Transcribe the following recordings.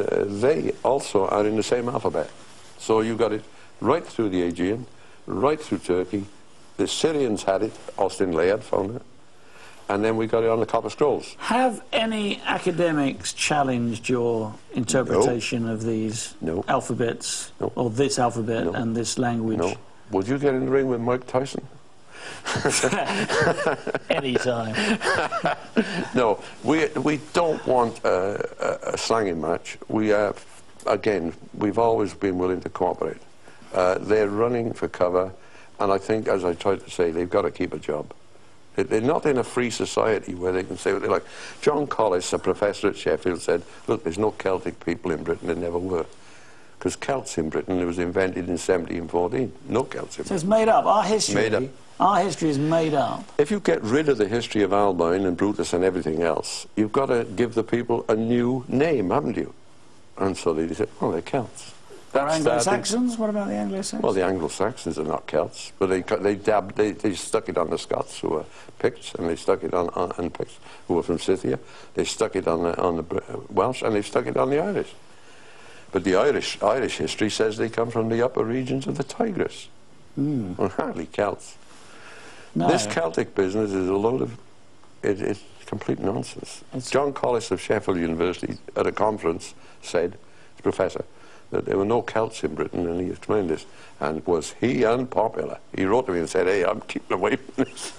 They also are in the same alphabet. So you got it right through the Aegean, right through Turkey. The Syrians had it, Austin Layard found it. And then we got it on the Copper Scrolls. Have any academics challenged your interpretation of these alphabets, or this alphabet and this language? No. Would you get in the ring with Mike Tyson? Anytime. No, we don't want a slanging match. We have, again, we've always been willing to cooperate. They're running for cover, and I think, as I tried to say, they've got to keep a job. They're not in a free society where they can say what they like. John Collis, a professor at Sheffield, said, look, there's no Celtic people in Britain, there never were. Because Celts in Britain, it was invented in 1714. No Celts in Britain. So it's made up. Our history, made up. Our history is made up. If you get rid of the history of Alboin and Brutus and everything else, you've got to give the people a new name, haven't you? And so they said, oh, they're Celts. Are Anglo-Saxons? What about the Anglo-Saxons? Well, the Anglo-Saxons are not Celts, but they stuck it on the Scots, who were Picts, and they stuck it on Picts, who were from Scythia. They stuck it on the Welsh, and they stuck it on the Irish. But the Irish history says they come from the upper regions of the Tigris. Well, hardly Celts. No. This Celtic business is a load of... It's complete nonsense. John Collis of Sheffield University, at a conference, said, professor, that there were no Celts in Britain, and he explained this. And was he unpopular? He wrote to me and said, hey, I'm keeping away from this.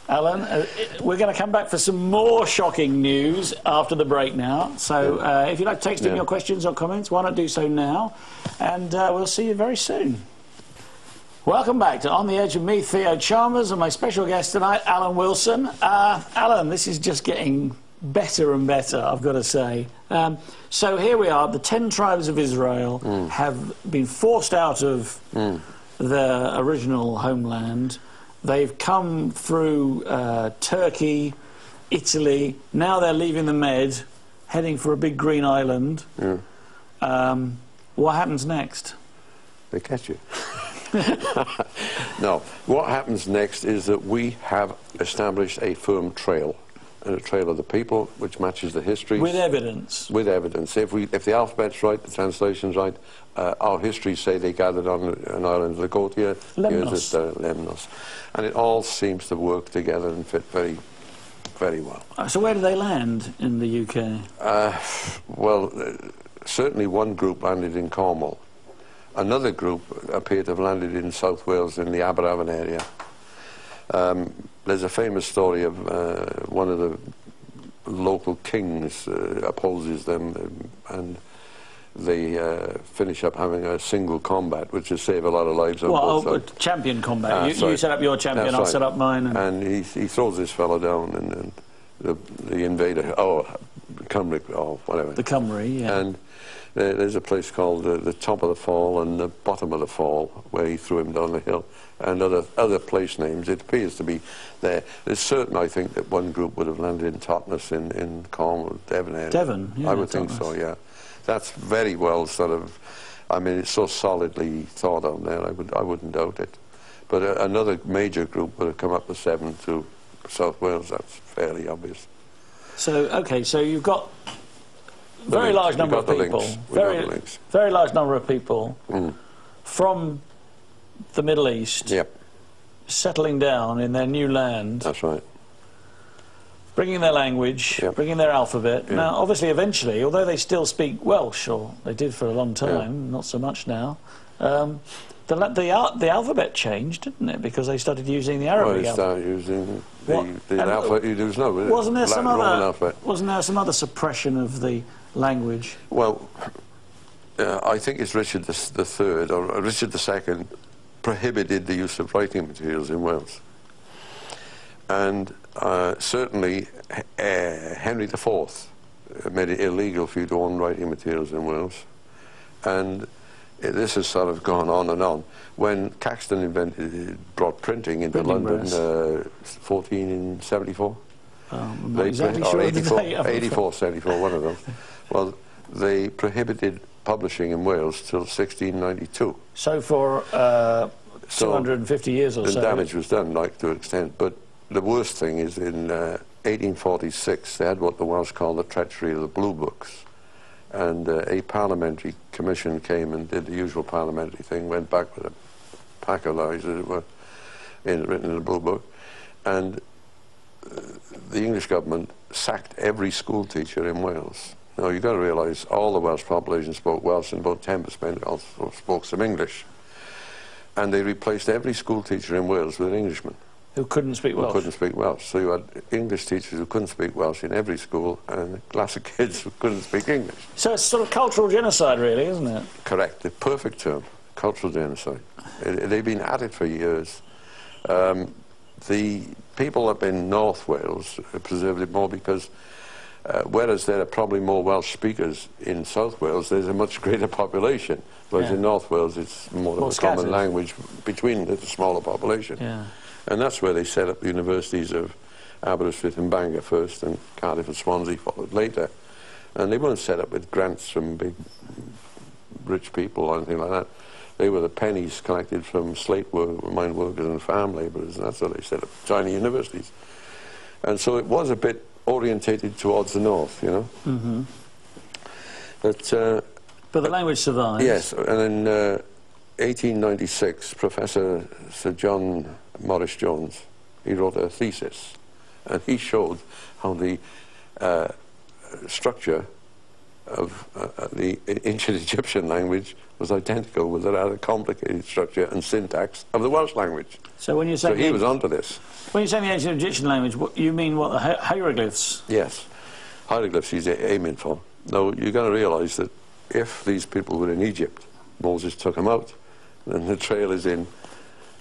Alan, we're going to come back for some more shocking news after the break now. So if you'd like to text in your questions or comments, why not do so now? And we'll see you very soon. Welcome back to On the Edge with me, Theo Chalmers, and my special guest tonight, Alan Wilson. Alan, this is just getting better and better, I've got to say. So here we are, the 10 tribes of Israel have been forced out of their original homeland. They've come through Turkey, Italy, now they're leaving the Med, heading for a big green island. What happens next? They catch you. No, what happens next is that we have established a firm trail, and a trail of the people which matches the history. With evidence. With evidence. If the alphabet's right, the translation's right, our histories say they gathered on an island, Lagotia, Lemnos. Lemnos. And it all seems to work together and fit very, very well. So where do they land in the UK? Well, certainly one group landed in Cornwall. Another group appeared to have landed in South Wales in the Aberavon area. There's a famous story of one of the local kings opposes them, and they finish up having a single combat, which will save a lot of lives on both sides. Champion combat. You set up your champion, I'll set up mine. And he throws this fellow down, and the invader, Cymru, or whatever. The Cymru, yeah. And there's a place called the top of the fall and the bottom of the fall, where he threw him down the hill, and other place names. It appears to be there. There's certain, I think, that one group would have landed in Totnes in Cornwall, Devon area. Devon, yeah. I would think so, yeah. That's very well sort of, I mean, it's so solidly thought on there, I wouldn't doubt it. But another major group would have come up the Severn to South Wales. That's fairly obvious. So, okay, so you've got very large number of people, very large number of people from the Middle East settling down in their new land. That's right. Bringing their language, bringing their alphabet. Now, obviously, eventually, although they still speak Welsh, or they did for a long time, not so much now, the alphabet changed, didn't it? Because they started using the Arabic alphabet. Well, they started using the alphabet. Wasn't there some other suppression of the language? Well, I think it's Richard III, or Richard II, prohibited the use of writing materials in Wales. And certainly Henry IV made it illegal for you to own writing materials in Wales. And this has sort of gone on and on. When Caxton brought printing into London, 1474? I'm not exactly sure of the date. 84, 74, one of them. Well, they prohibited publishing in Wales till 1692. So for 250 years or so. The damage was done, like, to an extent. But the worst thing is in 1846, they had what the Welsh called the treachery of the Blue Books. And a parliamentary commission came and did the usual parliamentary thing, went back with a pack of lies, as it were, written in the Blue Book. And the English government sacked every school teacher in Wales. Now, you've got to realise all the Welsh population spoke Welsh, and about 10% also spoke some English. And they replaced every school teacher in Wales with an Englishman. Who couldn't speak Welsh? Who couldn't speak Welsh. So you had English teachers who couldn't speak Welsh in every school, and a class of kids who couldn't speak English. So it's sort of cultural genocide, really, isn't it? Correct. The perfect term. Cultural genocide. They've been at it for years. The people up in North Wales preserved it more because whereas there are probably more Welsh speakers in South Wales, there's a much greater population. Whereas in North Wales, it's more of a common language between the smaller population. Yeah. And that's where they set up the universities of Aberystwyth and Bangor first, and Cardiff and Swansea followed later. And they weren't set up with grants from big, rich people or anything like that. They were the pennies collected from mine workers and farm labourers, and that's how they set up tiny universities. And so it was a bit orientated towards the north, you know. Mm-hmm. But the language survives. Yes, and in 1896, Professor Sir John Morris Jones, he wrote a thesis, and he showed how the structure of the ancient Egyptian language was identical with the rather complicated structure and syntax of the Welsh language. So when you say he was onto this. When you say the ancient Egyptian language, you mean what, the hieroglyphs? Yes, hieroglyphs he's aiming for. Now, you've got to realise that if these people were in Egypt, Moses took them out, then the trail is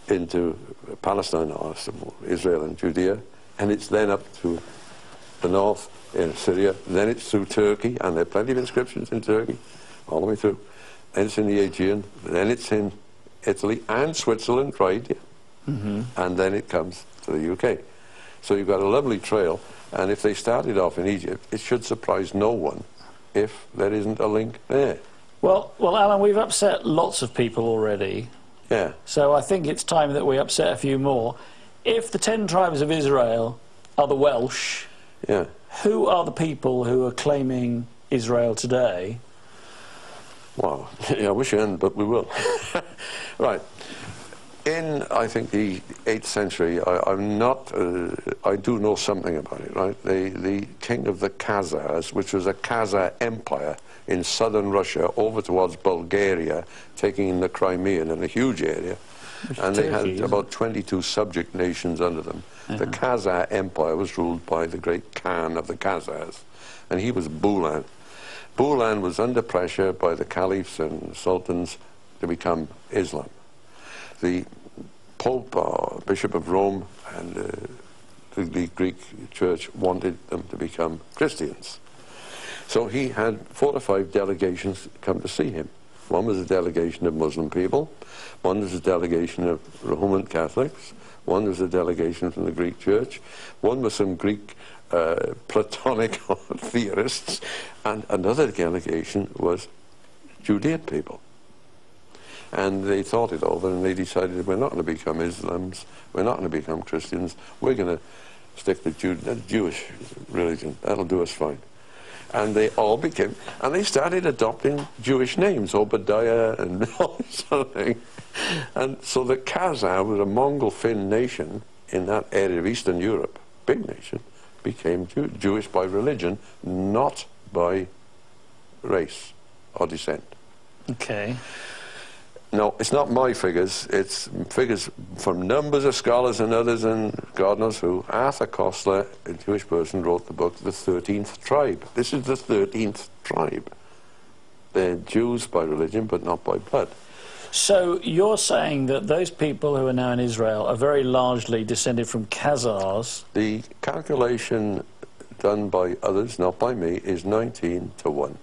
into Palestine, or Israel and Judea, and it's then up to the north in Syria, then it's through Turkey, and there are plenty of inscriptions in Turkey, all the way through. Then it's in the Aegean, then it's in Italy and Switzerland, right here. Mm-hmm. And then it comes to the UK. So you've got a lovely trail, and if they started off in Egypt, it should surprise no one if there isn't a link there. Well, Alan, we've upset lots of people already. Yeah. So I think it's time that we upset a few more. If the 10 tribes of Israel are the Welsh, yeah, who are the people who are claiming Israel today? Wow. Yeah, I wish I hadn't, but we will. Right. In, I think, the 8th century, I do know something about it, right? The king of the Khazars, which was a Khazar empire in southern Russia, over towards Bulgaria, taking in the Crimean and a huge area. And they had about 22 subject nations under them. The Khazar empire was ruled by the great Khan of the Khazars, and he was Bulan. Bulan was under pressure by the caliphs and sultans to become Islam. The Pope, or Bishop of Rome, and the Greek church wanted them to become Christians. So he had 4 or 5 delegations come to see him. One was a delegation of Muslim people, one was a delegation of Roman Catholics, one was a delegation from the Greek church, one was some Greek Platonic theorists, and another delegation was Judean people. And they thought it over, and they decided, we're not going to become Islams, we're not going to become Christians, we're going to stick to Jewish religion. That'll do us fine. And they all became, and they started adopting Jewish names, Obadiah and all this sort of thing. And so the Khazar was a Mongol Finn nation in that area of Eastern Europe, big nation, became Jewish by religion, not by race or descent. Okay. No, it's not my figures, it's figures from numbers of scholars and others, and God knows who. Arthur Koestler, a Jewish person, wrote the book, The 13th Tribe. This is the 13th tribe. They're Jews by religion, but not by blood. So you're saying that those people who are now in Israel are very largely descended from Khazars? The calculation done by others, not by me, is 19 to 1.